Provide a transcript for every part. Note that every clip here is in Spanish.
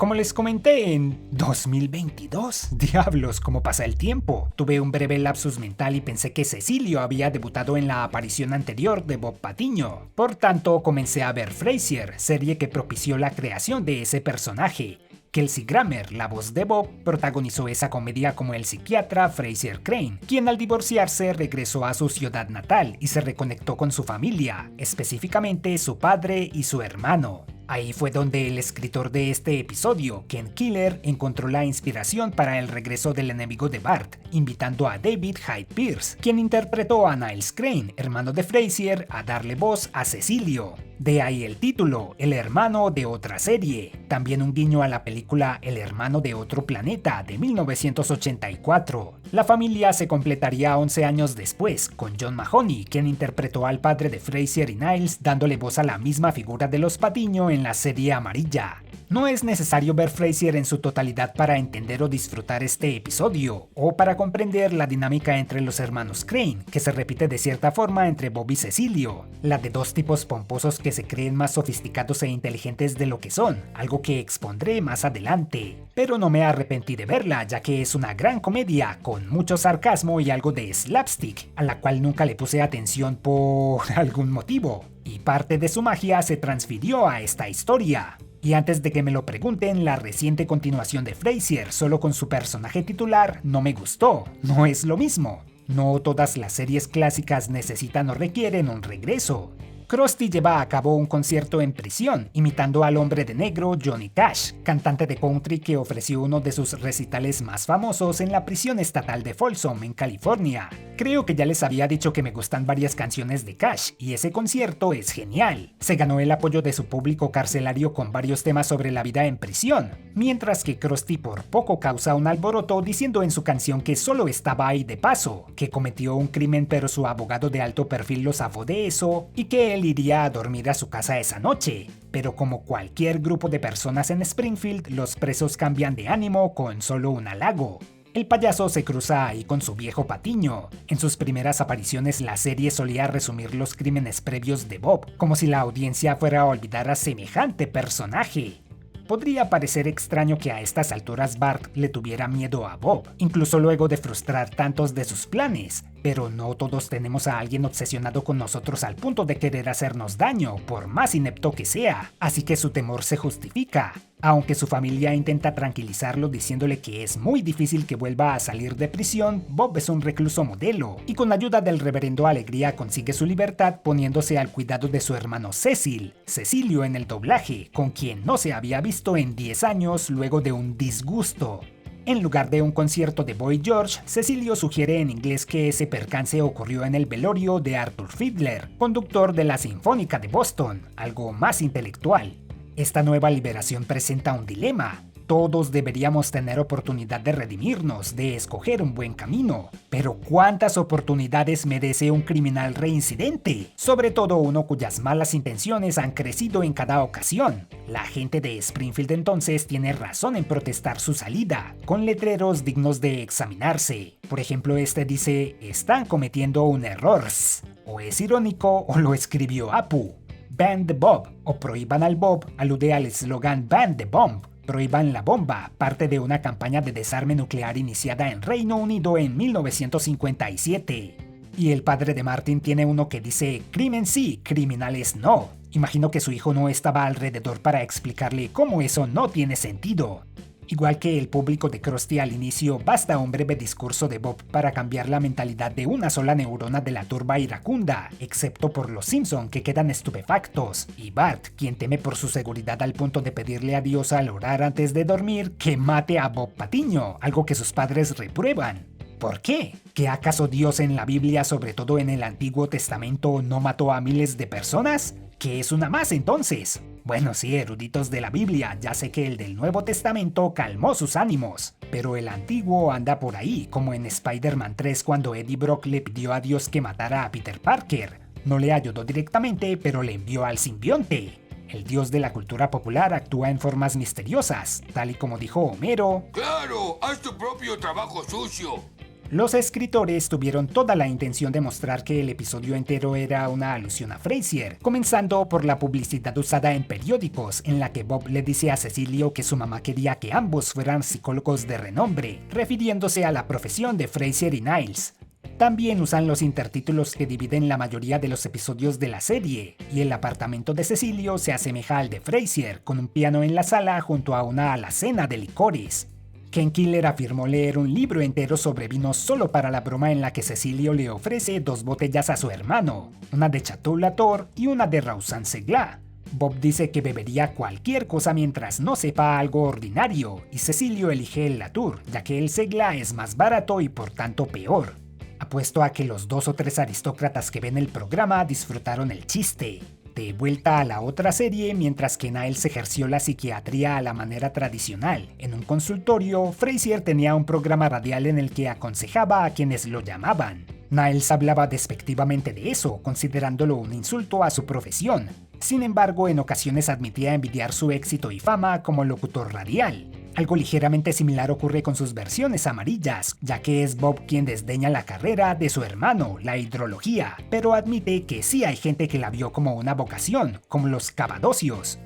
como les comenté en 2022, diablos, cómo pasa el tiempo. Tuve un breve lapsus mental y pensé que Cecilio había debutado en la aparición anterior de Bob Patiño. Por tanto, comencé a ver Frasier, serie que propició la creación de ese personaje. Kelsey Grammer, la voz de Bob, protagonizó esa comedia como el psiquiatra Frasier Crane, quien al divorciarse regresó a su ciudad natal y se reconectó con su familia, específicamente su padre y su hermano. Ahí fue donde el escritor de este episodio, Ken Killer, encontró la inspiración para el regreso del enemigo de Bart, invitando a David Hyde Pierce, quien interpretó a Niles Crane, hermano de Frasier, a darle voz a Cecilio. De ahí el título, El hermano de otra serie, también un guiño a la película El hermano de otro planeta de 1984. La familia se completaría 11 años después, con John Mahoney, quien interpretó al padre de Frasier y Niles, dándole voz a la misma figura de los Patiño en la serie amarilla. No es necesario ver Frasier en su totalidad para entender o disfrutar este episodio, o para comprender la dinámica entre los hermanos Crane, que se repite de cierta forma entre Bob y Cecilio, la de dos tipos pomposos que se creen más sofisticados e inteligentes de lo que son, algo que expondré más adelante. Pero no me arrepentí de verla, ya que es una gran comedia, con mucho sarcasmo y algo de slapstick, a la cual nunca le puse atención por algún motivo, y parte de su magia se transfirió a esta historia. Y antes de que me lo pregunten, la reciente continuación de Frasier, solo con su personaje titular, no me gustó, no es lo mismo. No todas las series clásicas necesitan o requieren un regreso. Krusty lleva a cabo un concierto en prisión, imitando al hombre de negro Johnny Cash, cantante de country que ofreció uno de sus recitales más famosos en la prisión estatal de Folsom, en California. Creo que ya les había dicho que me gustan varias canciones de Cash, y ese concierto es genial. Se ganó el apoyo de su público carcelario con varios temas sobre la vida en prisión, mientras que Krusty por poco causa un alboroto diciendo en su canción que solo estaba ahí de paso, que cometió un crimen pero su abogado de alto perfil lo zafó de eso, y que él iría a dormir a su casa esa noche. Pero como cualquier grupo de personas en Springfield, los presos cambian de ánimo con solo un halago. El payaso se cruza ahí con su viejo Patiño. En sus primeras apariciones la serie solía resumir los crímenes previos de Bob, como si la audiencia fuera a olvidar a semejante personaje. Podría parecer extraño que a estas alturas Bart le tuviera miedo a Bob, incluso luego de frustrar tantos de sus planes, pero no todos tenemos a alguien obsesionado con nosotros al punto de querer hacernos daño, por más inepto que sea, así que su temor se justifica. Aunque su familia intenta tranquilizarlo diciéndole que es muy difícil que vuelva a salir de prisión, Bob es un recluso modelo, y con ayuda del reverendo Alegría consigue su libertad poniéndose al cuidado de su hermano Cecilio en el doblaje, con quien no se había visto en 10 años luego de un disgusto. En lugar de un concierto de Boy George, Cecilio sugiere en inglés que ese percance ocurrió en el velorio de Arthur Fiedler, conductor de la Sinfónica de Boston, algo más intelectual. Esta nueva liberación presenta un dilema. Todos deberíamos tener oportunidad de redimirnos, de escoger un buen camino. Pero ¿cuántas oportunidades merece un criminal reincidente? Sobre todo uno cuyas malas intenciones han crecido en cada ocasión. La gente de Springfield entonces tiene razón en protestar su salida, con letreros dignos de examinarse. Por ejemplo, este dice, están cometiendo un error. O es irónico o lo escribió Apu. Ban the Bob o Prohíban al Bob alude al eslogan Ban the Bomb. Prohíban la bomba, parte de una campaña de desarme nuclear iniciada en Reino Unido en 1957. Y el padre de Martin tiene uno que dice, crimen sí, criminales no. Imagino que su hijo no estaba alrededor para explicarle cómo eso no tiene sentido. Igual que el público de Krusty al inicio, basta un breve discurso de Bob para cambiar la mentalidad de una sola neurona de la turba iracunda, excepto por los Simpson que quedan estupefactos, y Bart, quien teme por su seguridad al punto de pedirle a Dios al orar antes de dormir que mate a Bob Patiño, algo que sus padres reprueban. ¿Por qué? ¿Que acaso Dios en la Biblia, sobre todo en el Antiguo Testamento, no mató a miles de personas? ¿Qué es una más entonces? Bueno, sí, eruditos de la Biblia, ya sé que el del Nuevo Testamento calmó sus ánimos, pero el antiguo anda por ahí, como en Spider-Man 3 cuando Eddie Brock le pidió a Dios que matara a Peter Parker. No le ayudó directamente, pero le envió al simbionte. El dios de la cultura popular actúa en formas misteriosas, tal y como dijo Homero. ¡Claro! ¡Haz tu propio trabajo sucio! Los escritores tuvieron toda la intención de mostrar que el episodio entero era una alusión a Frasier, comenzando por la publicidad usada en periódicos en la que Bob le dice a Cecilio que su mamá quería que ambos fueran psicólogos de renombre, refiriéndose a la profesión de Frasier y Niles. También usan los intertítulos que dividen la mayoría de los episodios de la serie, y el apartamento de Cecilio se asemeja al de Frasier, con un piano en la sala junto a una alacena de licores. Ken Killer afirmó leer un libro entero sobre vino solo para la broma en la que Cecilio le ofrece 2 botellas a su hermano, una de Chateau Latour y una de Raoussan Segla. Bob dice que bebería cualquier cosa mientras no sepa algo ordinario, y Cecilio elige el Latour, ya que el Segla es más barato y por tanto peor. Apuesto a que los 2 o 3 aristócratas que ven el programa disfrutaron el chiste. De vuelta a la otra serie, mientras que Niles ejerció la psiquiatría a la manera tradicional. En un consultorio, Frasier tenía un programa radial en el que aconsejaba a quienes lo llamaban. Niles hablaba despectivamente de eso, considerándolo un insulto a su profesión. Sin embargo, en ocasiones admitía envidiar su éxito y fama como locutor radial. Algo ligeramente similar ocurre con sus versiones amarillas, ya que es Bob quien desdeña la carrera de su hermano, la hidrología, pero admite que sí hay gente que la vio como una vocación, como los Capadocios.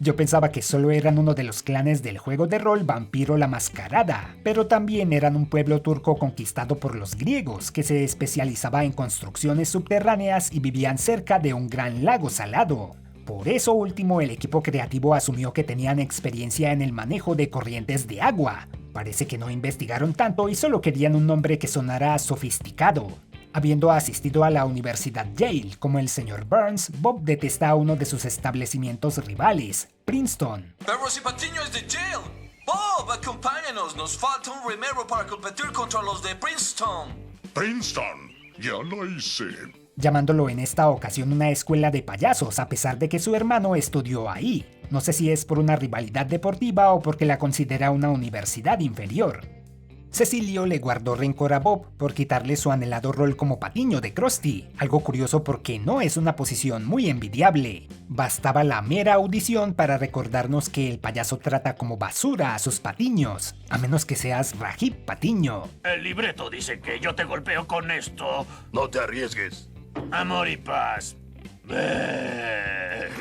Yo pensaba que solo eran uno de los clanes del juego de rol Vampiro la Mascarada, pero también eran un pueblo turco conquistado por los griegos que se especializaba en construcciones subterráneas y vivían cerca de un gran lago salado. Por eso último, el equipo creativo asumió que tenían experiencia en el manejo de corrientes de agua. Parece que no investigaron tanto y solo querían un nombre que sonara sofisticado. Habiendo asistido a la Universidad Yale como el Sr. Burns, Bob detesta a uno de sus establecimientos rivales, Princeton. Pero si Patiño es de Yale. Bob, acompáñanos, nos falta un remero para competir contra los de Princeton. Princeton, ya lo hice. Llamándolo en esta ocasión una escuela de payasos a pesar de que su hermano estudió ahí. No sé si es por una rivalidad deportiva o porque la considera una universidad inferior. Cecilio le guardó rencor a Bob por quitarle su anhelado rol como Patiño de Krusty, algo curioso porque no es una posición muy envidiable. Bastaba la mera audición para recordarnos que el payaso trata como basura a sus patiños, a menos que seas Rajib Patiño. El libreto dice que yo te golpeo con esto. No te arriesgues. Amor y paz.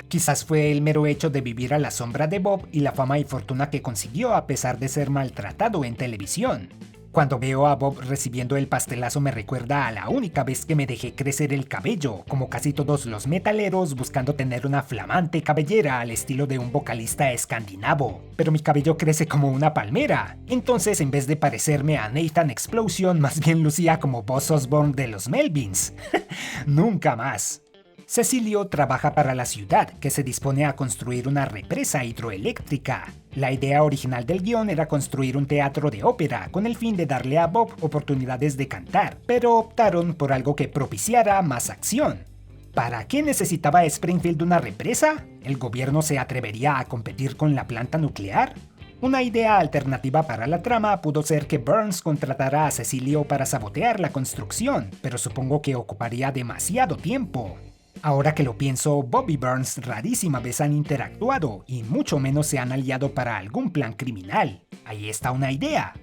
Quizás fue el mero hecho de vivir a la sombra de Bob y la fama y fortuna que consiguió a pesar de ser maltratado en televisión. Cuando veo a Bob recibiendo el pastelazo me recuerda a la única vez que me dejé crecer el cabello, como casi todos los metaleros buscando tener una flamante cabellera al estilo de un vocalista escandinavo. Pero mi cabello crece como una palmera, entonces en vez de parecerme a Nathan Explosion, más bien lucía como Buzz Osborne de los Melvins. Nunca más. Cecilio trabaja para la ciudad, que se dispone a construir una represa hidroeléctrica. La idea original del guión era construir un teatro de ópera con el fin de darle a Bob oportunidades de cantar, pero optaron por algo que propiciara más acción. ¿Para qué necesitaba Springfield una represa? ¿El gobierno se atrevería a competir con la planta nuclear? Una idea alternativa para la trama pudo ser que Burns contratara a Cecilio para sabotear la construcción, pero supongo que ocuparía demasiado tiempo. Ahora que lo pienso, Bob y Burns rarísima vez han interactuado y mucho menos se han aliado para algún plan criminal. Ahí está una idea.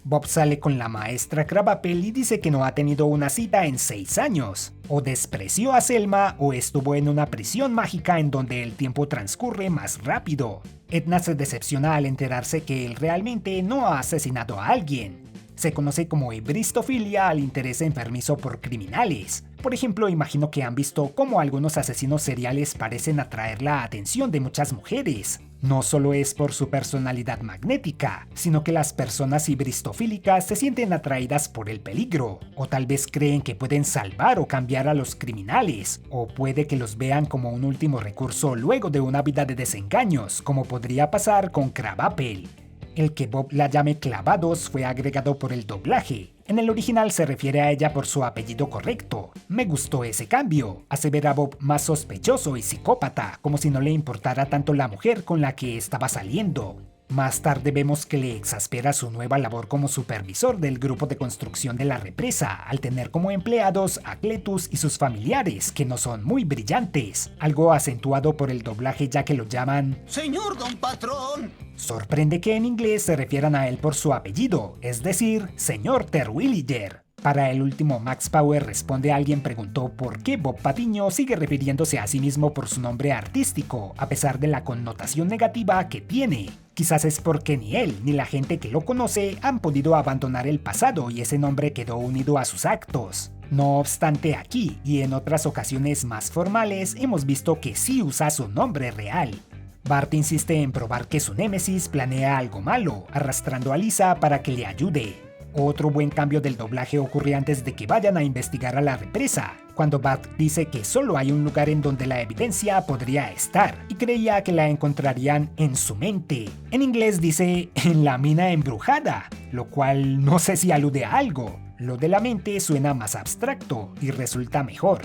Bob sale con la maestra Krabappel y dice que no ha tenido una cita en 6 años. O despreció a Selma o estuvo en una prisión mágica en donde el tiempo transcurre más rápido. Edna se decepciona al enterarse que él realmente no ha asesinado a alguien. Se conoce como hebristofilia al interés enfermizo por criminales. Por ejemplo, imagino que han visto cómo algunos asesinos seriales parecen atraer la atención de muchas mujeres. No solo es por su personalidad magnética, sino que las personas hibristofílicas se sienten atraídas por el peligro, o tal vez creen que pueden salvar o cambiar a los criminales, o puede que los vean como un último recurso luego de una vida de desengaños, como podría pasar con Krabappel. El que Bob la llame Clavados fue agregado por el doblaje. En el original se refiere a ella por su apellido correcto. Me gustó ese cambio. Hace ver a Bob más sospechoso y psicópata, como si no le importara tanto la mujer con la que estaba saliendo. Más tarde vemos que le exaspera su nueva labor como supervisor del grupo de construcción de la represa, al tener como empleados a Cletus y sus familiares, que no son muy brillantes, algo acentuado por el doblaje ya que lo llaman Señor Don Patrón. Sorprende que en inglés se refieran a él por su apellido, es decir, Señor Terwilliger. Para el último Max Power responde alguien preguntó por qué Bob Patiño sigue refiriéndose a sí mismo por su nombre artístico, a pesar de la connotación negativa que tiene. Quizás es porque ni él ni la gente que lo conoce han podido abandonar el pasado y ese nombre quedó unido a sus actos. No obstante, aquí y en otras ocasiones más formales hemos visto que sí usa su nombre real. Bart insiste en probar que su némesis planea algo malo, arrastrando a Lisa para que le ayude. Otro buen cambio del doblaje ocurre antes de que vayan a investigar a la represa, cuando Bart dice que solo hay un lugar en donde la evidencia podría estar, y creía que la encontrarían en su mente. En inglés dice en la mina embrujada, lo cual no sé si alude a algo. Lo de la mente suena más abstracto y resulta mejor.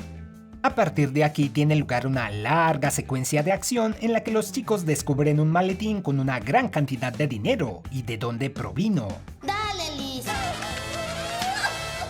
A partir de aquí tiene lugar una larga secuencia de acción en la que los chicos descubren un maletín con una gran cantidad de dinero y de dónde provino. Dale, Liz.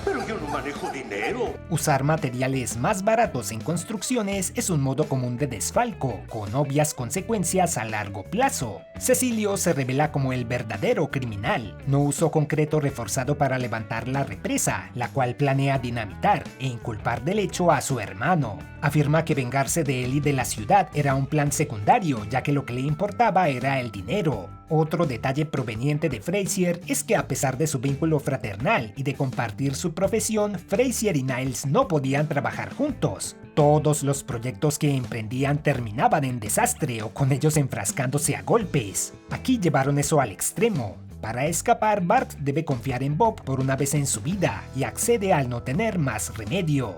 Pero yo no manejo dinero. Usar materiales más baratos en construcciones es un modo común de desfalco, con obvias consecuencias a largo plazo. Cecilio se revela como el verdadero criminal. No usó concreto reforzado para levantar la represa, la cual planea dinamitar e inculpar del hecho a su hermano. Afirma que vengarse de él y de la ciudad era un plan secundario, ya que lo que le importaba era el dinero. Otro detalle proveniente de Frasier es que a pesar de su vínculo fraternal y de compartir su profesión, Frasier y Niles no podían trabajar juntos. Todos los proyectos que emprendían terminaban en desastre o con ellos enfrascándose a golpes. Aquí llevaron eso al extremo. Para escapar, Bart debe confiar en Bob por una vez en su vida y accede al no tener más remedio.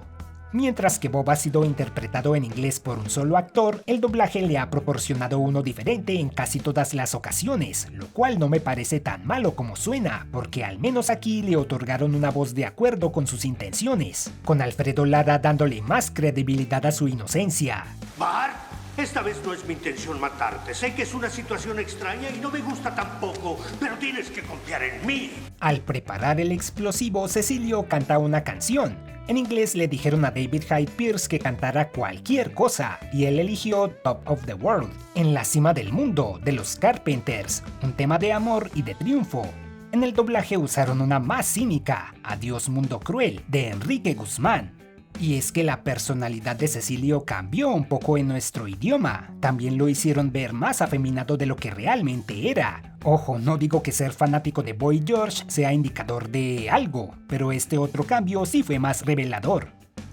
Mientras que Bob ha sido interpretado en inglés por un solo actor, el doblaje le ha proporcionado uno diferente en casi todas las ocasiones, lo cual no me parece tan malo como suena, porque al menos aquí le otorgaron una voz de acuerdo con sus intenciones, con Alfredo Lara dándole más credibilidad a su inocencia. Bart, esta vez no es mi intención matarte. Sé que es una situación extraña y no me gusta tampoco, pero tienes que confiar en mí. Al preparar el explosivo, Cecilio canta una canción. En inglés le dijeron a David Hyde Pierce que cantara cualquier cosa, y él eligió Top of the World, en la cima del mundo, de los Carpenters, un tema de amor y de triunfo. En el doblaje usaron una más cínica, Adiós Mundo Cruel, de Enrique Guzmán. Y es que la personalidad de Cecilio cambió un poco en nuestro idioma. También lo hicieron ver más afeminado de lo que realmente era. Ojo, no digo que ser fanático de Boy George sea indicador de algo, pero este otro cambio sí fue más revelador.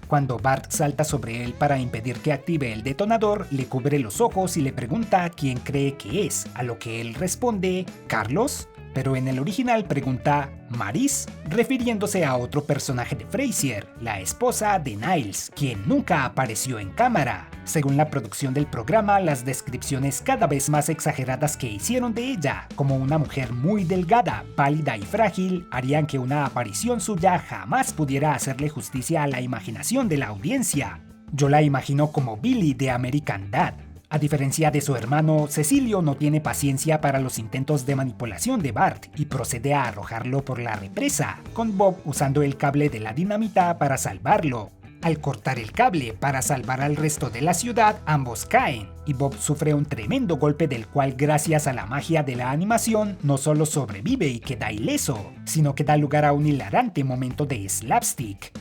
Cuando Bart salta sobre él para impedir que active el detonador, le cubre los ojos y le pregunta quién cree que es, a lo que él responde, ¿Carlos? Pero en el original pregunta ¿Maris?, refiriéndose a otro personaje de Frasier, la esposa de Niles, quien nunca apareció en cámara. Según la producción del programa, las descripciones cada vez más exageradas que hicieron de ella, como una mujer muy delgada, pálida y frágil, harían que una aparición suya jamás pudiera hacerle justicia a la imaginación de la audiencia. Yo la imagino como Billy de American Dad. A diferencia de su hermano, Cecilio no tiene paciencia para los intentos de manipulación de Bart y procede a arrojarlo por la represa, con Bob usando el cable de la dinamita para salvarlo. Al cortar el cable para salvar al resto de la ciudad, ambos caen, y Bob sufre un tremendo golpe del cual, gracias a la magia de la animación, no solo sobrevive y queda ileso, sino que da lugar a un hilarante momento de slapstick.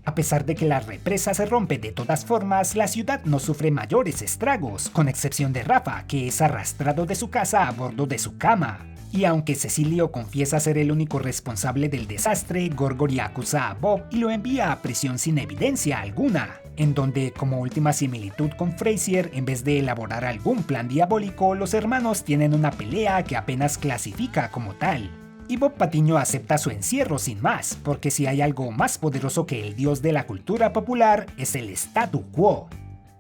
A pesar de que la represa se rompe de todas formas, la ciudad no sufre mayores estragos, con excepción de Rafa, que es arrastrado de su casa a bordo de su cama. Y aunque Cecilio confiesa ser el único responsable del desastre, Gorgory acusa a Bob y lo envía a prisión sin evidencia alguna, en donde, como última similitud con Frasier, en vez de elaborar algún plan diabólico, los hermanos tienen una pelea que apenas clasifica como tal. Y Bob Patiño acepta su encierro sin más, porque si hay algo más poderoso que el dios de la cultura popular, es el statu quo.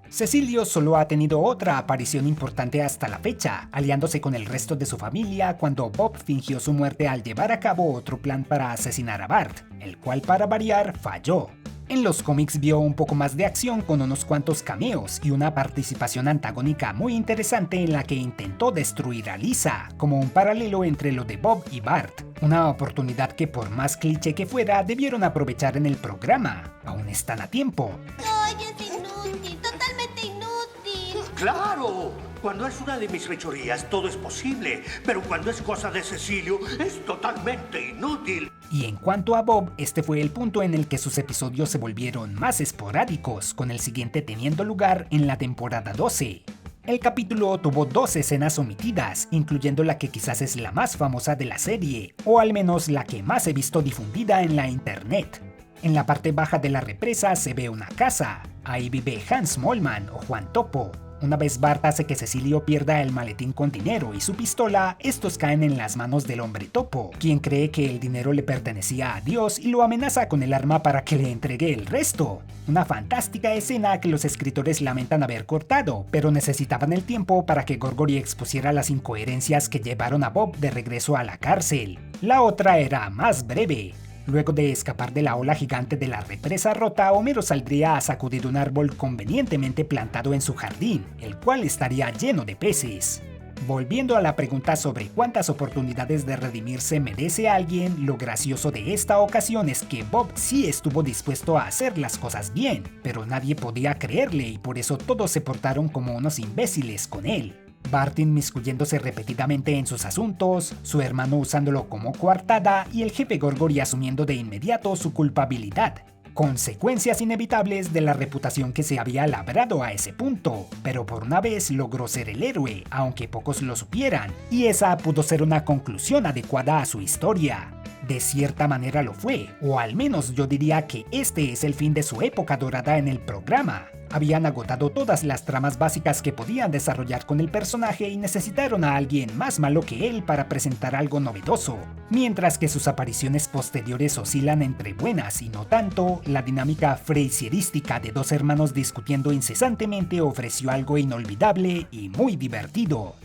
Cecilio solo ha tenido otra aparición importante hasta la fecha, aliándose con el resto de su familia cuando Bob fingió su muerte al llevar a cabo otro plan para asesinar a Bart, el cual para variar falló. En los cómics vio un poco más de acción con unos cuantos cameos y una participación antagónica muy interesante en la que intentó destruir a Lisa, como un paralelo entre lo de Bob y Bart. Una oportunidad que por más cliché que fuera debieron aprovechar en el programa. Aún están a tiempo. ¡Ay, es inútil! ¡Totalmente inútil! ¡Claro! Cuando es una de mis fechorías, todo es posible. Pero cuando es cosa de Cecilio, es totalmente inútil. Y en cuanto a Bob, este fue el punto en el que sus episodios se volvieron más esporádicos, con el siguiente teniendo lugar en la temporada 12. El capítulo tuvo 2 escenas omitidas, incluyendo la que quizás es la más famosa de la serie, o al menos la que más he visto difundida en la internet. En la parte baja de la represa se ve una casa. Ahí vive Hans Mollman o Juan Topo. Una vez Bart hace que Cecilio pierda el maletín con dinero y su pistola, estos caen en las manos del hombre topo, quien cree que el dinero le pertenecía a Dios y lo amenaza con el arma para que le entregue el resto. Una fantástica escena que los escritores lamentan haber cortado, pero necesitaban el tiempo para que Gorgory expusiera las incoherencias que llevaron a Bob de regreso a la cárcel. La otra era más breve. Luego de escapar de la ola gigante de la represa rota, Homero saldría a sacudir un árbol convenientemente plantado en su jardín, el cual estaría lleno de peces. Volviendo a la pregunta sobre cuántas oportunidades de redimirse merece alguien, lo gracioso de esta ocasión es que Bob sí estuvo dispuesto a hacer las cosas bien, pero nadie podía creerle y por eso todos se portaron como unos imbéciles con él. Bart inmiscuyéndose repetidamente en sus asuntos, su hermano usándolo como coartada y el jefe Gorgory asumiendo de inmediato su culpabilidad. Consecuencias inevitables de la reputación que se había labrado a ese punto, pero por una vez logró ser el héroe, aunque pocos lo supieran, y esa pudo ser una conclusión adecuada a su historia. De cierta manera lo fue, o al menos yo diría que este es el fin de su época dorada en el programa. Habían agotado todas las tramas básicas que podían desarrollar con el personaje y necesitaron a alguien más malo que él para presentar algo novedoso. Mientras que sus apariciones posteriores oscilan entre buenas y no tanto, la dinámica frasierística de dos hermanos discutiendo incesantemente ofreció algo inolvidable y muy divertido.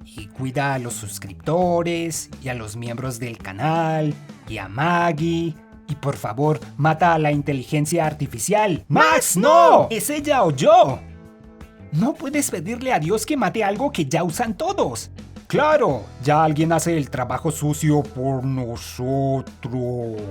Y cuida a los suscriptores, y a los miembros del canal, y a Maggie. Y por favor, mata a la inteligencia artificial. ¡Max, no! ¿Es ella o yo? No puedes pedirle a Dios que mate algo que ya usan todos. Claro, ya alguien hace el trabajo sucio por nosotros.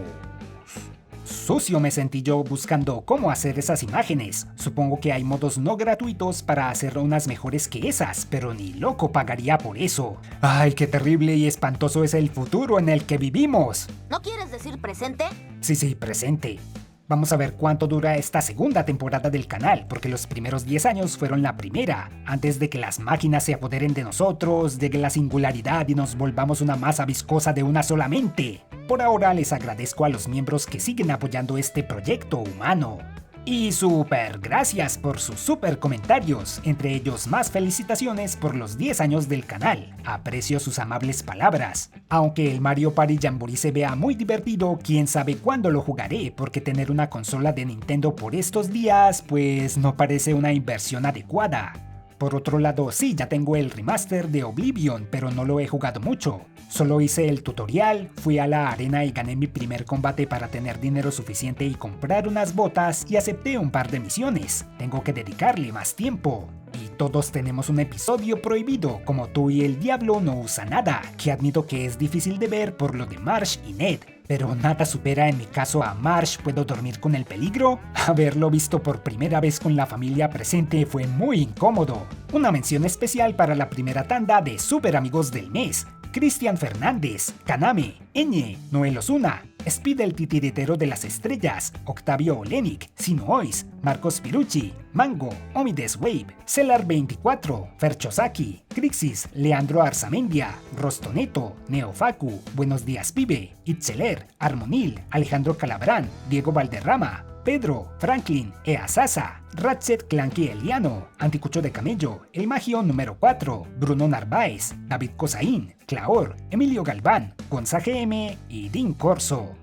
Sucio me sentí yo buscando cómo hacer esas imágenes. Supongo que hay modos no gratuitos para hacer unas mejores que esas, pero ni loco pagaría por eso. ¡Ay, qué terrible y espantoso es el futuro en el que vivimos! ¿No quieres decir presente? Sí, presente. Vamos a ver cuánto dura esta segunda temporada del canal, porque los primeros 10 años fueron la primera, antes de que las máquinas se apoderen de nosotros, de que la singularidad y nos volvamos una masa viscosa de una sola mente. Por ahora les agradezco a los miembros que siguen apoyando este proyecto humano. Y súper gracias por sus súper comentarios, entre ellos más felicitaciones por los 10 años del canal. Aprecio sus amables palabras. Aunque el Mario Party Jamboree se vea muy divertido, quién sabe cuándo lo jugaré, porque tener una consola de Nintendo por estos días, pues no parece una inversión adecuada. Por otro lado, sí, ya tengo el remaster de Oblivion, pero no lo he jugado mucho. Solo hice el tutorial, fui a la arena y gané mi primer combate para tener dinero suficiente y comprar unas botas y acepté un par de misiones. Tengo que dedicarle más tiempo. Y todos tenemos un episodio prohibido, como Tú y el Diablo no usa nada, que admito que es difícil de ver por lo de Marsh y Ned. Pero nada supera en mi caso a Marsh, ¿puedo dormir con el peligro? Haberlo visto por primera vez con la familia presente fue muy incómodo. Una mención especial para la primera tanda de Super Amigos del Mes. Cristian Fernández, Kaname, Eñe, Noel Osuna, Speed el titiritero de las estrellas, Octavio Olenik, Sinois, Marcos Pirucci, Mango, Omides Wave, Celar24, Ferchosaki, Crixis, Leandro Arzamendia, Rostoneto, Neofacu, Buenos Días Pibe, Itzeler, Armonil, Alejandro Calabrán, Diego Valderrama, Pedro, Franklin, Easasa, Ratchet Clanky Eliano, Anticucho de Camello, El Magio número 4, Bruno Narváez, David Cosaín, Claor, Emilio Galván, Gonza GM y Din Corso.